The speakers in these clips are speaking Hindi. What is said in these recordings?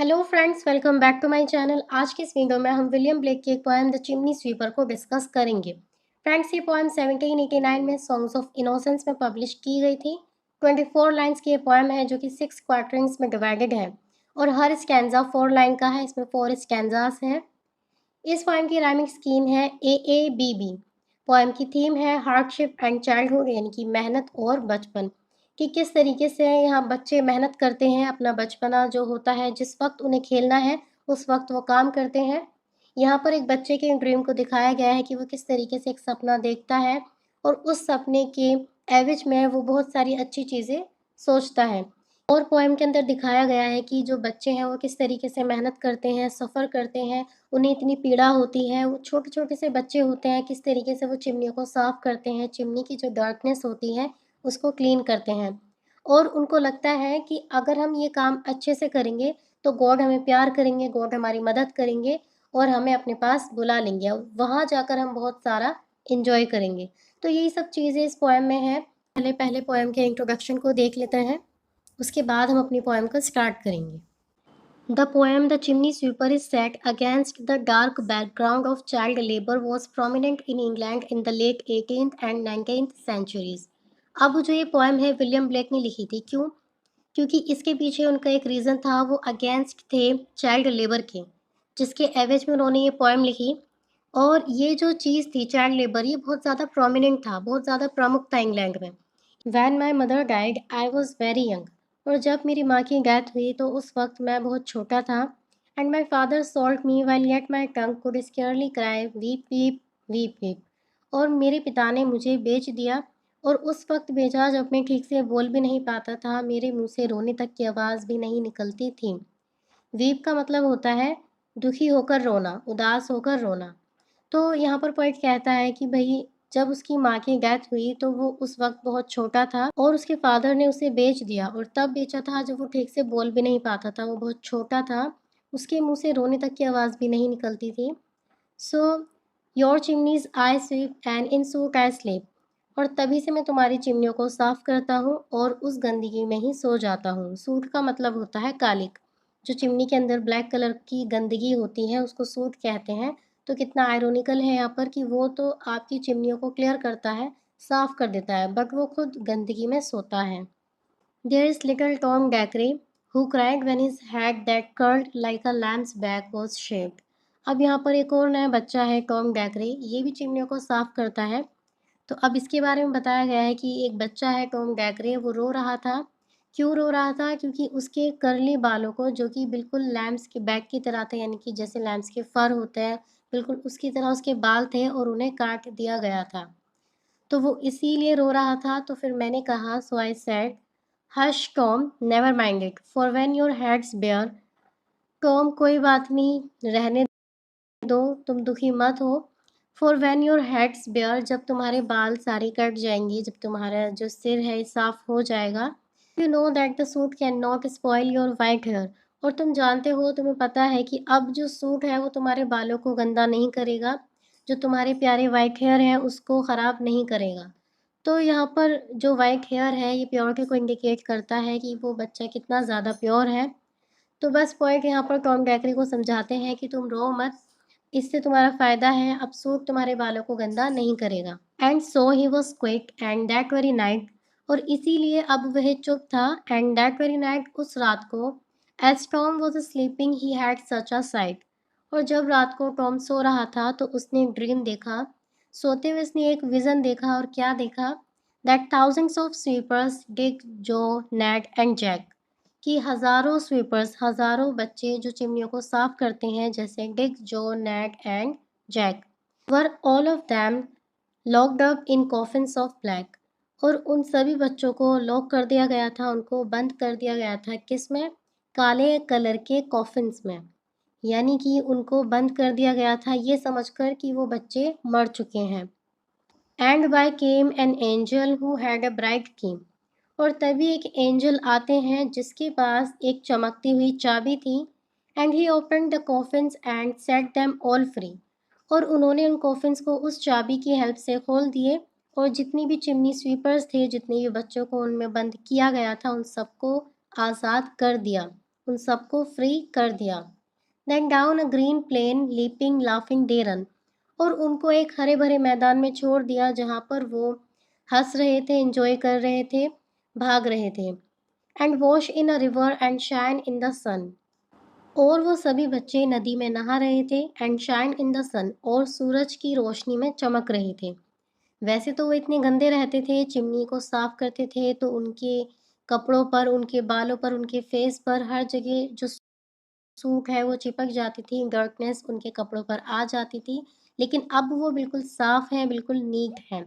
Hello friends, welcome back to my channel. आज की इस वीडियो में हम विलियम ब्लेक की एक पोएम द चिमनी स्वीपर को डिस्कस करेंगे। फ्रेंड्स, ये पोएम 1789 में सॉन्ग्स ऑफ इनोसेंस में पब्लिश की गई थी। 24 लाइन्स की ये पोएम है जो कि 6 क्वार्टरन्स में डिवाइडेड है और हर स्टैंजा 4 लाइन का है। इसमें 4 स्टैंजास हैं। इस पोएम की राइमिंग स्कीम है AABB। पोएम की थीम है हार्डशिप एंड चाइल्डहुड, यानी कि मेहनत और बचपन, कि किस तरीके से यहाँ बच्चे मेहनत करते हैं। अपना बचपना जो होता है, जिस वक्त उन्हें खेलना है उस वक्त वो काम करते हैं। यहाँ पर एक बच्चे के ड्रीम को दिखाया गया है कि वो किस तरीके से एक सपना देखता है और उस सपने के एवज में वो बहुत सारी अच्छी चीज़ें सोचता है। और पोएम के अंदर दिखाया गया है कि जो बच्चे हैं वो किस तरीके से मेहनत करते हैं, सफ़र करते हैं, उन्हें इतनी पीड़ा होती है। वो छोटे-छोटे से बच्चे होते हैं, किस तरीके से वो चिमनियों को साफ़ करते हैं, चिमनी की जो डार्कनेस होती है उसको क्लीन करते हैं। और उनको लगता है कि अगर हम ये काम अच्छे से करेंगे तो गॉड हमें प्यार करेंगे, गॉड हमारी मदद करेंगे और हमें अपने पास बुला लेंगे और वहाँ जाकर हम बहुत सारा एन्जॉय करेंगे। तो यही सब चीज़ें इस पोएम में हैं। पहले पोएम के इंट्रोडक्शन को देख लेते हैं, उसके बाद हम अपनी पोएम को स्टार्ट करेंगे। The poem The Chimney Sweeper is set against the dark background of child labor was prominent in England in the late 18th and 19th centuries. अब जो ये पोएम है विलियम ब्लेक ने लिखी थी। क्यों? क्योंकि इसके पीछे उनका एक रीज़न था, वो अगेंस्ट थे चाइल्ड लेबर के, जिसके एवज में उन्होंने ये पोएम लिखी। और ये जो चीज़ थी चाइल्ड लेबर, ये बहुत ज़्यादा प्रोमिनेंट था, बहुत ज़्यादा प्रमुख था इंग्लैंड में। When my mother died I was very young. और जब मेरी माँ की डेथ हुई तो उस वक्त मैं बहुत छोटा था। And my father sold me while yet my tongue could scarcely cry weep weep weep weep. और मेरे पिता ने मुझे बेच दिया और उस वक्त बेचा जब मैं ठीक से बोल भी नहीं पाता था, मेरे मुंह से रोने तक की आवाज़ भी नहीं निकलती थी। वीप का मतलब होता है दुखी होकर रोना, उदास होकर रोना। तो यहाँ पर पोएट कहता है कि भई जब उसकी माँ की डेथ हुई तो वो उस वक़्त बहुत छोटा था और उसके फ़ादर ने उसे बेच दिया। और तब बेचा था जब वो ठीक से बोल भी नहीं पाता था, वो बहुत छोटा था। उसके मुँह से रोने तक की आवाज़ भी नहीं निकलती थी। So your chimneys I sweep and in soot I sleep. और तभी से मैं तुम्हारी चिमनियों को साफ़ करता हूँ और उस गंदगी में ही सो जाता हूँ। सूट का मतलब होता है कालिक। जो चिमनी के अंदर ब्लैक कलर की गंदगी होती है उसको सूट कहते हैं। तो कितना आयरॉनिकल है यहाँ पर कि वो तो आपकी चिमनियों को क्लियर करता है, साफ़ कर देता है, बट वो खुद गंदगी में सोता है। There is little Tom Dacre who cried when his head that curled like a lamb's back was shaved. अब यहाँ पर एक और नया बच्चा है टॉम डैकरे, ये भी चिमनियों को साफ़ करता है। तो अब इसके बारे में बताया गया है कि एक बच्चा है टॉम डैकरे, वो रो रहा था। क्यों रो रहा था? क्योंकि उसके कर्ली बालों को, जो कि बिल्कुल लैम्स के बैक की तरह थे, यानी कि जैसे लैम्स के फर होते हैं, बिल्कुल उसकी तरह उसके बाल थे और उन्हें काट दिया गया था। तो वो इसीलिए रो रहा था। तो फिर मैंने कहा, so I said, hush Tom, never mind it, for when your head's bare. Tom, कोई बात नहीं, रहने दो, तुम दुखी मत हो। For when your head's bare, जब तुम्हारे बाल सारे कट जाएंगे, जब तुम्हारा जो सिर है साफ हो जाएगा। You know that the suit can not spoil your white hair. और तुम जानते हो, तुम्हें पता है कि अब जो सूट है वो तुम्हारे बालों को गंदा नहीं करेगा, जो तुम्हारे प्यारे वाइट हेयर हैं उसको ख़राब नहीं करेगा। तो यहाँ पर जो वाइट हेयर है ये प्योरिटी को इंडिकेट करता है कि वो बच्चा कितना ज़्यादा प्योर है। तो बस पॉइंट यहाँ पर टॉम डैकरी को समझाते हैं कि तुम रो मत, इससे तुम्हारा फ़ायदा है, अब सूट तुम्हारे बालों को गंदा नहीं करेगा। And so he was quit and that very night. और इसीलिए अब वह चुप था। एंड दैट वेरी नाइट, उस रात को, as Tom was sleeping he had such a sight. और जब रात को टॉम सो रहा था तो उसने एक ड्रीम देखा। सोते हुए उसने एक विज़न देखा। और क्या देखा? दैट थाउजेंड्स ऑफ स्वीपर्स डिग, जो, नेड एंड जैक, कि हज़ारों स्वीपर्स, हज़ारों बच्चे जो चिमनियों को साफ़ करते हैं, जैसे Dick, Joe, Ned and Jack, were all of them locked up in coffins of black. और उन सभी बच्चों को लॉक कर दिया गया था, उनको बंद कर दिया गया था। किस में? काले कलर के कॉफिन्स में। यानी कि उनको बंद कर दिया गया था ये समझकर कि वो बच्चे मर चुके हैं। And by came an angel who had a bright key. और तभी एक एंजल आते हैं जिसके पास एक चमकती हुई चाबी थी। And he opened the coffins and set them all free. और उन्होंने उन कॉफिन्स को उस चाबी की हेल्प से खोल दिए और जितनी भी चिमनी स्वीपर्स थे, जितने भी बच्चों को उनमें बंद किया गया था, उन सबको आज़ाद कर दिया। उन सबको फ्री कर दिया। Then down a green plain leaping laughing they run, और उनको एक हरे भरे मैदान में छोड़ दिया जहाँ पर वो हंस रहे थे, एंजॉय कर रहे थे, भाग रहे थे। And wash in a river and shine in the sun, और वो सभी बच्चे नदी में नहा रहे थे। And shine in the sun, और सूरज की रोशनी में चमक रहे थे। वैसे तो वो इतने गंदे रहते थे, चिमनी को साफ करते थे तो उनके कपड़ों पर, उनके बालों पर, उनके फेस पर, हर जगह जो सूख है वो चिपक जाती थी, डर्कनेस उनके कपड़ों पर आ जाती थी। लेकिन अब वो बिल्कुल साफ हैं, बिल्कुल नीट हैं,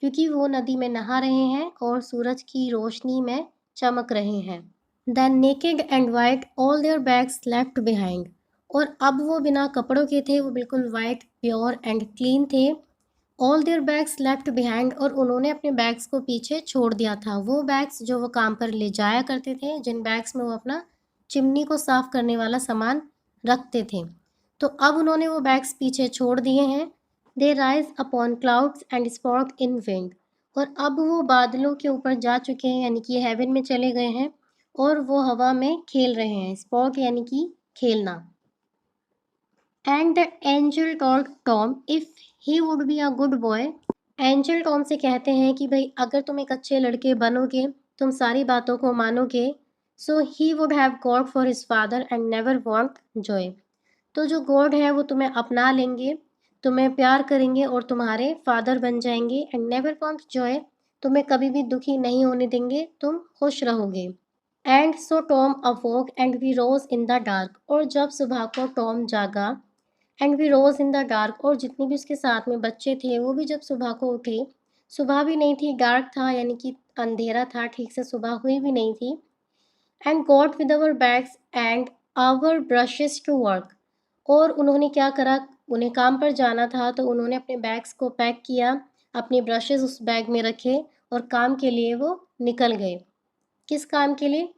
क्योंकि वो नदी में नहा रहे हैं और सूरज की रोशनी में चमक रहे हैं। Then naked and white all their bags left behind, और अब वो बिना कपड़ों के थे, वो बिल्कुल वाइट, प्योर एंड क्लीन थे। All their bags left behind, और उन्होंने अपने बैग्स को पीछे छोड़ दिया था, वो बैग्स जो वो काम पर ले जाया करते थे, जिन बैग्स में वो अपना चिमनी को साफ करने वाला सामान रखते थे। तो अब उन्होंने वो बैग्स पीछे छोड़ दिए हैं। They rise upon clouds and spark in wind, और अब वो बादलों के ऊपर जा चुके हैं, यानी कि हेवन में चले गए हैं, और वो हवा में खेल रहे हैं। स्पार्क यानी कि खेलना। And the angel told Tom if he would be a good boy, angel Tom से कहते हैं कि भाई अगर तुम एक अच्छे लड़के बनोगे, तुम सारी बातों को मानोगे, so he would have God for his father and never want joy, तो जो गॉड है वो तुम्हें अपना लेंगे, तुम्हें प्यार करेंगे और तुम्हारे फादर बन जाएंगे। एंड नेवर वांट जॉय, तुम्हें कभी भी दुखी नहीं होने देंगे, तुम खुश रहोगे। And so Tom awoke and we rose in the dark, और जब सुबह को टॉम जागा, and we rose in the dark, और जितने भी उसके साथ में बच्चे थे वो भी जब सुबह को उठे, सुबह भी नहीं थी, डार्क था, यानी कि अंधेरा था, ठीक से सुबह हुई भी नहीं थी। And got with our bags and our brushes to work, और उन्होंने क्या करा, उन्हें काम पर जाना था तो उन्होंने अपने बैग्स को पैक किया, अपने ब्रशेस उस बैग में रखे, और काम के लिए वो निकल गए। किस काम के लिए?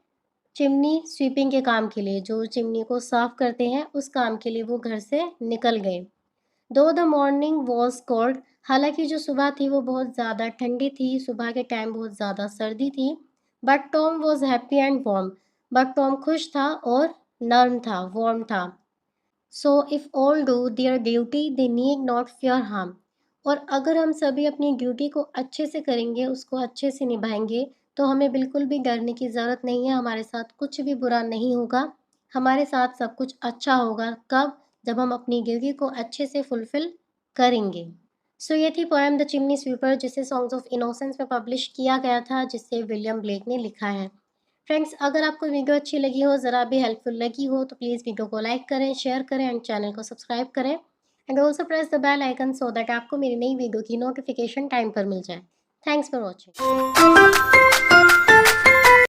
चिमनी स्वीपिंग के काम के लिए, जो चिमनी को साफ करते हैं उस काम के लिए वो घर से निकल गए। दो द मॉर्निंग वॉज कोल्ड, हालांकि जो सुबह थी वो बहुत ज़्यादा ठंडी थी, सुबह के टाइम बहुत ज़्यादा सर्दी थी। But Tom was happy and warm, but Tom खुश था और नर्म था, वार्म था। So if all do their duty they need not fear harm, और अगर हम सभी अपनी ड्यूटी को अच्छे से करेंगे, उसको अच्छे से निभाएंगे, तो हमें बिल्कुल भी डरने की ज़रूरत नहीं है, हमारे साथ कुछ भी बुरा नहीं होगा, हमारे साथ सब कुछ अच्छा होगा। कब? जब हम अपनी ड्यूटी को अच्छे से फुलफ़िल करेंगे। सो ये थी पोएम द चिमनी स्वीपर, जिसे सॉन्ग्स ऑफ इनोसेंस में पब्लिश किया गया था, जिसे विलियम ब्लेक ने लिखा है। फ्रेंड्स, अगर आपको वीडियो अच्छी लगी हो, ज़रा भी हेल्पफुल लगी हो, तो प्लीज़ वीडियो को लाइक करें, शेयर करें एंड चैनल को सब्सक्राइब करें। And also press the bell icon so that आपको मेरी नई वीडियो की नोटिफिकेशन टाइम पर मिल जाए। Thanks for watching.